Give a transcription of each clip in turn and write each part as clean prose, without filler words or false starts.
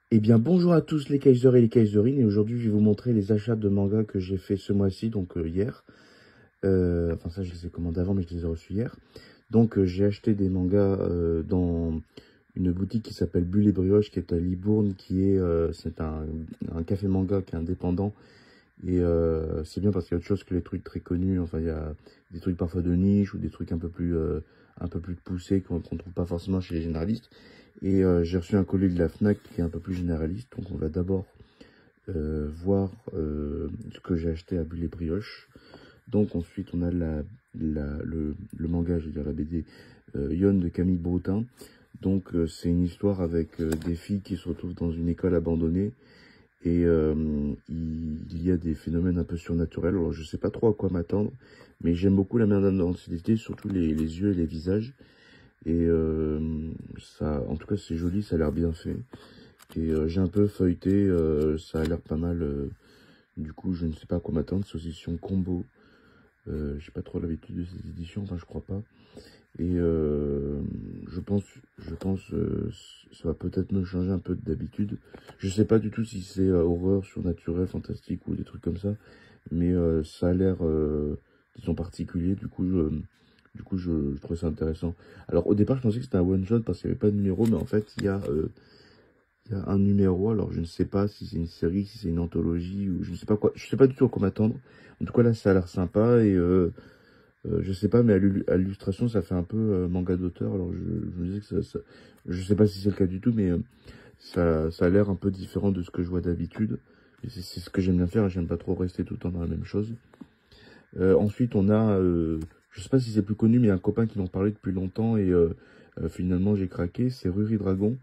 Eh bien, bonjour à tous les Kaisers et les Kaiserines, et aujourd'hui je vais vous montrer les achats de mangas que j'ai fait ce mois-ci, donc hier. Enfin ça je les ai commandés avant, mais je les ai reçus hier. Donc j'ai acheté des mangas dans une boutique qui s'appelle Bulle et Brioche, qui est à Libourne, c'est un café manga qui est indépendant. Et c'est bien parce qu'il y a autre chose que les trucs très connus. Enfin, il y a des trucs parfois de niche ou des trucs un peu plus poussés qu'on trouve pas forcément chez les généralistes. Et j'ai reçu un colis de la Fnac qui est un peu plus généraliste. Donc on va d'abord voir ce que j'ai acheté à Bulle et Brioche. Donc ensuite on a le manga, je veux dire la BD Yon de Camille Broutin. Donc c'est une histoire avec des filles qui se retrouvent dans une école abandonnée. Et il y a des phénomènes un peu surnaturels. Alors je sais pas trop à quoi m'attendre, mais j'aime beaucoup la manière d'identité, surtout les yeux et les visages. Et ça, en tout cas c'est joli, ça a l'air bien fait. Et j'ai un peu feuilleté, ça a l'air pas mal. Du coup je ne sais pas à quoi m'attendre. C'est aux éditions Combo. J'ai pas trop l'habitude de ces éditions, enfin je crois pas. Et je pense ça va peut-être me changer un peu d'habitude. Je sais pas du tout si c'est horreur, surnaturel, fantastique ou des trucs comme ça. Mais ça a l'air, disons, particulier. Du coup, je trouvais ça intéressant. Alors au départ, je pensais que c'était un one-shot parce qu'il n'y avait pas de numéro. Mais en fait, il y a un numéro. Alors je ne sais pas si c'est une série, si c'est une anthologie ou je ne sais pas quoi. Je sais pas du tout à quoi m'attendre. En tout cas, là, ça a l'air sympa. Et je sais pas, mais à l'illustration, ça fait un peu manga d'auteur. Alors, je me disais que je sais pas si c'est le cas du tout, mais ça a l'air un peu différent de ce que je vois d'habitude. Et c'est ce que j'aime bien faire. J'aime pas trop rester tout le temps dans la même chose. Ensuite, on a, je sais pas si c'est plus connu, mais il y a un copain qui m'en parlait depuis longtemps et finalement j'ai craqué. C'est Ruri Dragon.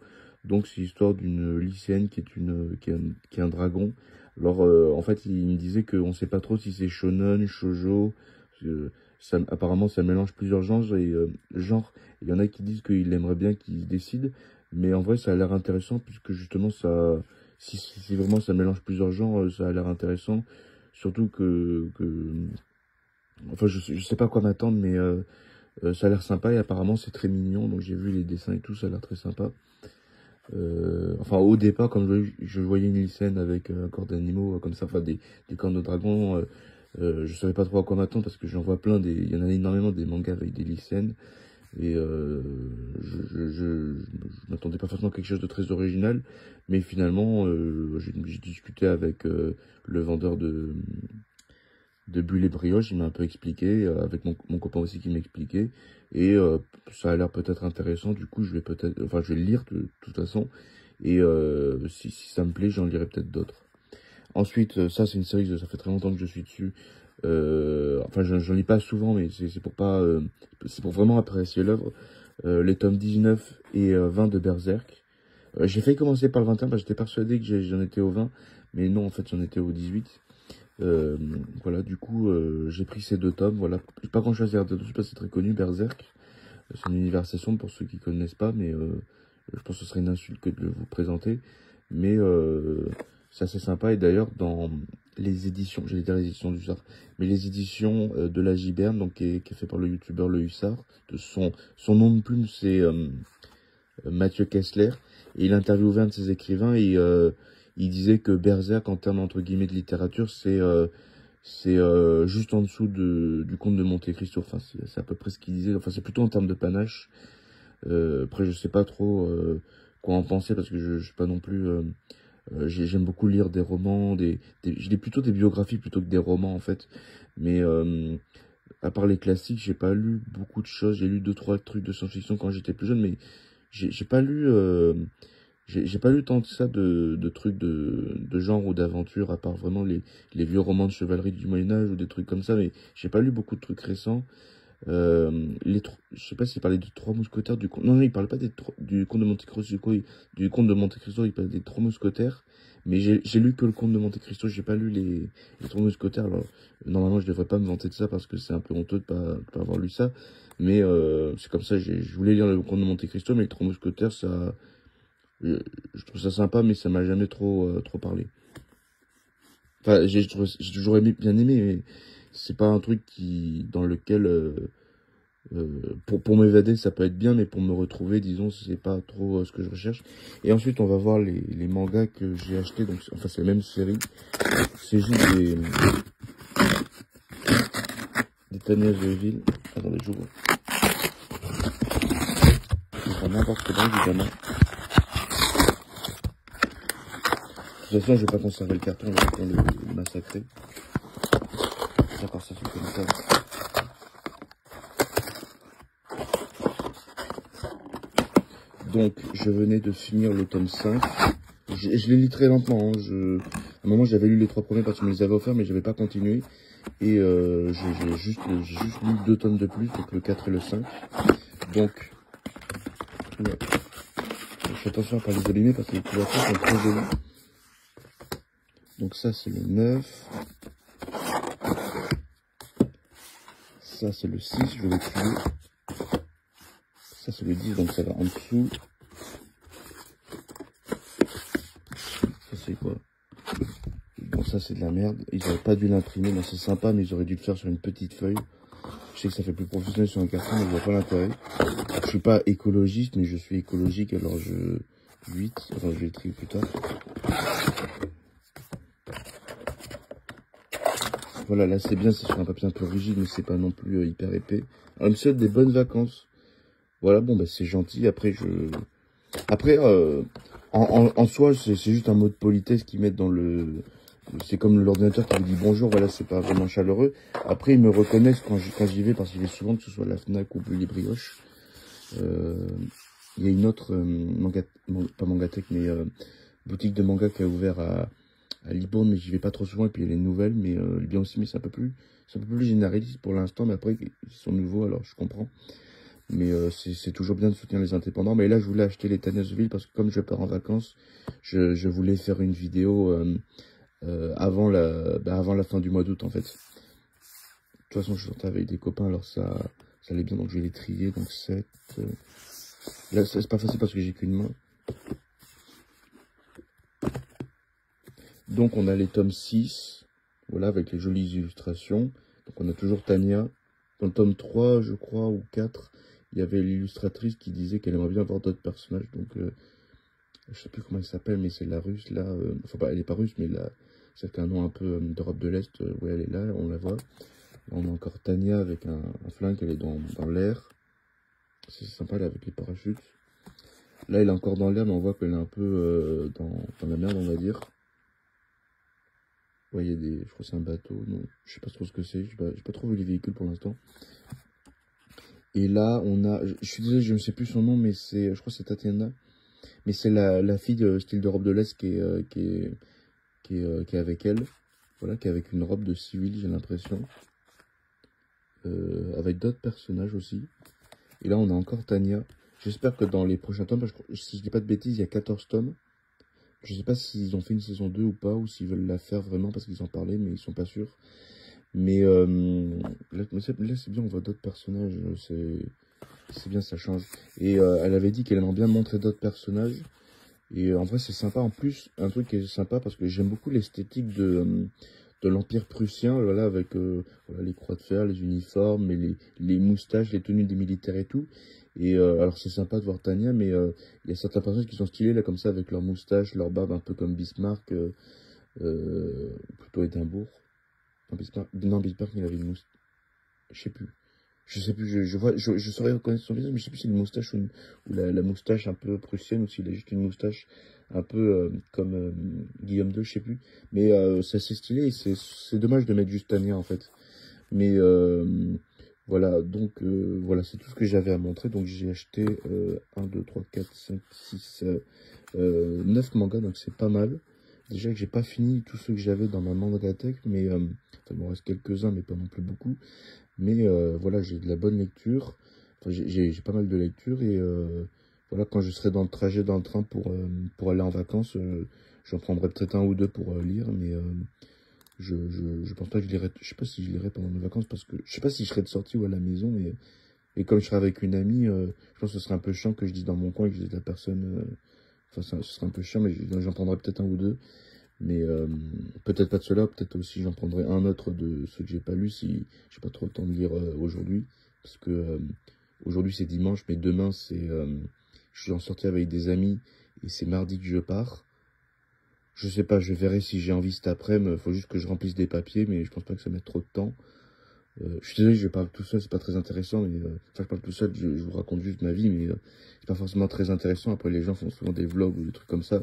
Donc, c'est l'histoire d'une lycéenne qui est un dragon. Alors, en fait, il me disait qu'on sait pas trop si c'est shonen, shoujo. Apparemment, ça mélange plusieurs genres et il y en a qui disent qu'il aimerait bien qu'il décide. Mais en vrai, ça a l'air intéressant puisque justement, si vraiment ça mélange plusieurs genres, ça a l'air intéressant. Surtout enfin, je sais pas à quoi m'attendre, mais ça a l'air sympa et apparemment c'est très mignon. Donc j'ai vu les dessins et tout, ça a l'air très sympa. Enfin, au départ, comme je voyais une lycéenne avec un corps d'animaux comme ça, enfin des cornes de dragon, je savais pas trop à quoi m'attendre parce que j'en vois plein, il y en a énormément des mangas avec des lycéennes. Et je m'attendais pas forcément à quelque chose de très original, mais finalement, j'ai discuté avec le vendeur de Bulle et Brioche, il m'a un peu expliqué, avec mon copain aussi qui m'expliquait, et ça a l'air peut-être intéressant, du coup je vais le lire de toute façon, et si ça me plaît, j'en lirai peut-être d'autres. Ensuite, ça c'est une série, ça fait très longtemps que je suis dessus, enfin j'en lis pas souvent, mais c'est pour pas, c'est pour vraiment apprécier l'œuvre, les tomes 19 et 20 de Berserk. J'ai failli commencer par le 21 parce que j'étais persuadé que j'en étais au 20, mais non, en fait j'en étais au 18. Euh, voilà, du coup, j'ai pris ces deux tomes. Voilà, j'ai pas grand chose à dire dessus parce que c'est très connu, Berserk. C'est une universation pour ceux qui connaissent pas, mais je pense que ce serait une insulte que de vous présenter. Mais c'est assez sympa. Et d'ailleurs, dans les éditions, j'allais dire les éditions du Hussard, mais les éditions de la Giberne, donc qui est fait par le youtubeur Le Hussard, son nom de plume, c'est Mathieu Kessler, et il interviewait un de ses écrivains et il disait que Berserk, en termes entre guillemets de littérature, c'est juste en dessous du Comte de Monte-Cristo. Enfin, c'est à peu près ce qu'il disait. Enfin, c'est plutôt en termes de panache. Après, je sais pas trop quoi en penser parce que je suis pas non plus. J'aime beaucoup lire des romans, je lis plutôt des biographies plutôt que des romans en fait. Mais à part les classiques, j'ai pas lu beaucoup de choses. J'ai lu deux trois trucs de science-fiction quand j'étais plus jeune, mais j'ai pas lu. J'ai pas lu tant que ça de trucs de genre ou d'aventure, à part vraiment les vieux romans de chevalerie du Moyen-Âge ou des trucs comme ça, mais j'ai pas lu beaucoup de trucs récents. Je sais pas s'il parlait du Trois Mousquetaires, non, non, il parlait pas du Comte de Monte Cristo, du Comte de Monte Cristo, il parlait des Trois Mousquetaires, mais j'ai lu que le Comte de Monte Cristo, j'ai pas lu les Trois Mousquetaires, alors normalement je devrais pas me vanter de ça parce que c'est un peu honteux de pas avoir lu ça, mais c'est comme ça, je voulais lire le Comte de Monte Cristo, mais les Trois Mousquetaires, je trouve ça sympa, mais ça m'a jamais trop parlé. Enfin, j'ai toujours bien aimé, mais c'est pas un truc dans lequel Pour m'évader, ça peut être bien, mais pour me retrouver, disons, c'est pas trop ce que je recherche. Et ensuite, on va voir les mangas que j'ai achetés. Donc, enfin, c'est la même série. C'est juste des Tanya Deville. Attendez, j'ouvre. C'est pas n'importe quoi, évidemment. De toute façon, je vais pas conserver le carton, je vais pas le massacrer. À part ça, c'est comme ça. Donc, je venais de finir le tome 5. Je les lis très lentement. Hein. À un moment, j'avais lu les 3 premiers parce qu'on me les avait offerts, mais j'avais pas continué. Et j'ai juste lu 2 tomes de plus, donc le 4 et le 5. Donc, ouais. Je fais attention à pas les abîmer parce que les couvertures sont très jolies. Donc ça, c'est le 9. Ça, c'est le 6, je vais trier. Ça, c'est le 10, donc ça va en dessous. Ça, c'est quoi? Bon, ça, c'est de la merde. Ils auraient pas dû l'imprimer. Bon, c'est sympa, mais ils auraient dû le faire sur une petite feuille. Je sais que ça fait plus professionnel sur un carton, mais je vois pas l'intérêt. Je suis pas écologiste, mais je suis écologique, alors 8. Enfin, je vais le trier plus tard. Voilà, là, c'est bien, c'est sur un papier un peu rigide, mais c'est pas non plus hyper épais. Alors, il me souhaite des bonnes vacances. Voilà, bon, bah, c'est gentil. Après, en soi, c'est juste un mot de politesse qu'ils mettent dans le... C'est comme l'ordinateur qui me dit bonjour, voilà, c'est pas vraiment chaleureux. Après, ils me reconnaissent quand j'y vais, parce qu'il y vais souvent, que ce soit la Fnac ou les Brioches. Il y a une autre pas Mangatech, mais boutique de manga qui a ouvert à Libourne, mais j'y vais pas trop souvent. Et puis il y a les nouvelles, mais bien aussi, mais c'est un peu plus généraliste pour l'instant. Mais après, ils sont nouveaux, alors je comprends. Mais c'est toujours bien de soutenir les indépendants. Mais là, je voulais acheter les Tanneursville parce que comme je pars en vacances, je voulais faire une vidéo avant la fin du mois d'août, en fait. De toute façon, je sortais avec des copains, alors ça allait bien, donc je vais les trier. Donc 7. Là, c'est pas facile parce que j'ai qu'une main. Donc on a les tomes 6, voilà, avec les jolies illustrations. Donc on a toujours Tania. Dans le tome 3, je crois, ou 4, il y avait l'illustratrice qui disait qu'elle aimerait bien voir d'autres personnages. Donc je sais plus comment elle s'appelle, mais c'est la russe là. Enfin, elle est pas russe, mais celle qui a un nom un peu d'Europe de l'Est. Ouais, elle est là, on la voit. Là, on a encore Tania avec un flingue, elle est dans l'air. C'est sympa là avec les parachutes. Là, elle est encore dans l'air, mais on voit qu'elle est un peu dans la merde, on va dire. Ouais, il y a je crois que c'est un bateau, non, je sais pas trop ce que c'est, j'ai pas trop vu les véhicules pour l'instant. Et là, on a, je suis désolé, je ne sais plus son nom, mais je crois que c'est Tatiana. Mais c'est la fille de style d'Europe de l'Est qui est avec elle. Voilà, qui est avec une robe de civil, j'ai l'impression. Avec d'autres personnages aussi. Et là, on a encore Tania. J'espère que dans les prochains tomes, si je dis pas de bêtises, il y a 14 tomes. Je sais pas s'ils ont fait une saison 2 ou pas, ou s'ils veulent la faire vraiment parce qu'ils en parlaient, mais ils sont pas sûrs. Mais là c'est bien, on voit d'autres personnages, c'est bien, ça change. Et elle avait dit qu'elle aimerait bien montrer d'autres personnages. Et en vrai, c'est sympa. En plus, un truc qui est sympa, parce que j'aime beaucoup l'esthétique de l'Empire prussien, voilà, avec voilà, les croix de fer, les uniformes, et les moustaches, les tenues des militaires et tout. Et alors c'est sympa de voir Tania, mais il y a certains personnages qui sont stylés là comme ça avec leurs moustaches, leur barbe un peu comme Bismarck, plutôt Édimbourg. Non, Bismarck il avait une moustache, je sais plus, je saurais reconnaître son visage, mais je sais plus si c'est une moustache ou la moustache un peu prussienne ou s'il a juste une moustache un peu comme Guillaume II, je sais plus. Mais c'est assez stylé et c'est dommage de mettre juste Tania en fait. Mais voilà, donc voilà, c'est tout ce que j'avais à montrer. Donc j'ai acheté 1, 2, 3, 4, 5, 6, 9 mangas, donc c'est pas mal. Déjà que j'ai pas fini tous ceux que j'avais dans ma mangatech, mais enfin, il m'en reste quelques-uns, mais pas non plus beaucoup. Mais voilà, j'ai de la bonne lecture. Enfin, j'ai pas mal de lecture et voilà, quand je serai dans le trajet dans le train pour aller en vacances, j'en prendrai peut-être un ou deux pour lire, mais je pense pas que je lirai. Je sais pas si je lirai pendant mes vacances parce que je sais pas si je serai de sortie ou à la maison. Et comme je serai avec une amie, je pense que ce serait un peu chiant que je dise dans mon coin et que je dise la personne. Enfin, ce serait un peu chiant, mais j'en prendrai peut-être un ou deux. Mais peut-être pas de ceux-là, peut-être aussi j'en prendrai un autre de ceux que j'ai pas lu si j'ai pas trop le temps de lire aujourd'hui. parce que aujourd'hui c'est dimanche, mais demain je suis en sortie avec des amis, et c'est mardi que je pars. Je sais pas, je verrai si j'ai envie cet après-midi, faut juste que je remplisse des papiers, mais je pense pas que ça mette trop de temps. Je suis désolé, je parle tout seul, c'est pas très intéressant, mais enfin je parle tout seul, je vous raconte juste ma vie, mais c'est pas forcément très intéressant. Après les gens font souvent des vlogs ou des trucs comme ça.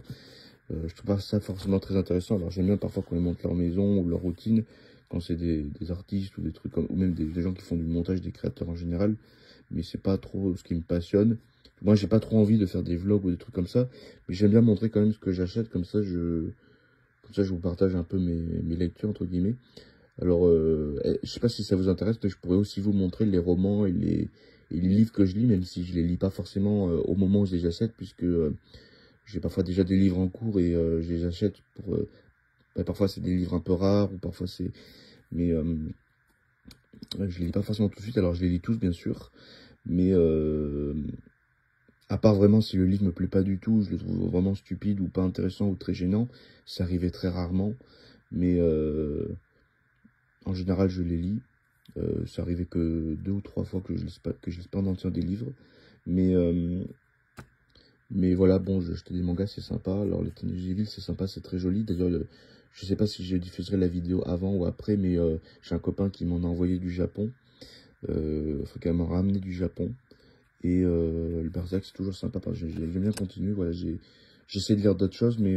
Je trouve pas ça forcément très intéressant. Alors j'aime bien parfois quand ils montent leur maison ou leur routine, quand c'est des artistes ou des trucs comme, ou même des gens qui font du montage, des créateurs en général, mais c'est pas trop ce qui me passionne. Moi j'ai pas trop envie de faire des vlogs ou des trucs comme ça, mais j'aime bien montrer quand même ce que j'achète, comme ça je vous partage un peu mes lectures entre guillemets. Alors, je sais pas si ça vous intéresse, mais je pourrais aussi vous montrer les romans et les livres que je lis, même si je les lis pas forcément au moment où je les achète, puisque j'ai parfois déjà des livres en cours et je les achète pour... parfois c'est des livres un peu rares, ou parfois c'est... Mais je les lis pas forcément tout de suite, alors je les lis tous bien sûr, mais à part vraiment si le livre me plaît pas du tout, je le trouve vraiment stupide ou pas intéressant ou très gênant, ça arrivait très rarement, mais... en général, je les lis. Ça arrivait que 2 ou 3 fois que je lise pas en entier des livres. Mais voilà, bon, j'ai acheté des mangas, c'est sympa. Alors, les Ténèbres du Evil, c'est sympa, c'est très joli. D'ailleurs, je sais pas si je diffuserai la vidéo avant ou après, mais j'ai un copain qui m'en a envoyé du Japon. Enfin, qui m'a ramené du Japon. Et le Berserk, c'est toujours sympa. J'aime bien continuer. Voilà, j'essaie de lire d'autres choses, mais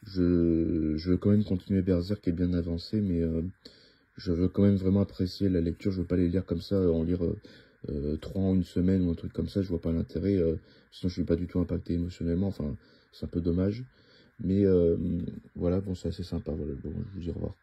je veux quand même continuer Berserk, qui est bien avancé, mais je veux quand même vraiment apprécier la lecture. Je veux pas les lire comme ça, en lire 3 en une semaine ou un truc comme ça. Je vois pas l'intérêt. Sinon, je suis pas du tout impacté émotionnellement. Enfin, c'est un peu dommage. Mais voilà, bon, c'est assez sympa. Voilà, bon, je vous dis au revoir.